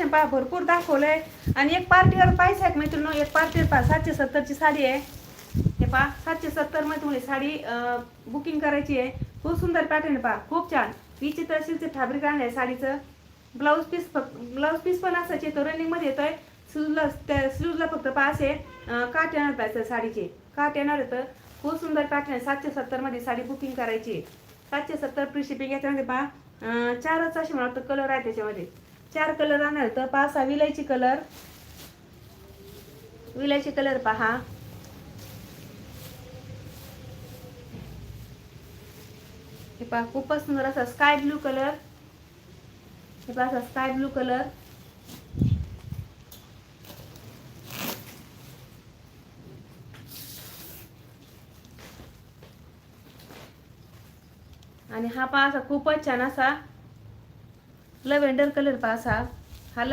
पहा भरपूर दाखवलंय. आणि एक पार्टीवर पाहिजे आहे मैत्रिणी, एक पार्टीवर पहा 770ची साडी आहे. हे पहा 770 मध्ये तुम्हाला साडी बुकिंग करायची आहे. खूप सुंदर पॅटर्न पहा, खूप छान विचित्र सिल्कचे फॅब्रिक आहे साडीचं. ब्लाऊज पीस पण असायचे तो रनिंग मध्ये येतोय. स्लीवला फक्त पहा असे काट येणार पाहिजे साडीचे, काट येणार येतं. खूप सुंदर पॅटर्न आहे. 770 मध्ये साडी बुकिंग करायची. 770 फ्री शिपिंग. याच्यामध्ये पहा चारच असे मला वाटतं कलर आहे त्याच्यामध्ये. 4 कलर राहणार तर पहा. विलायची कलर पहा. हे पहा खूपच सुंदर असा स्काय ब्लू कलर. हे पहा असा स्काय ब्लू कलर. आणि हा पहा असा खूपच छान असा लव्हेंडर कलर पहा असा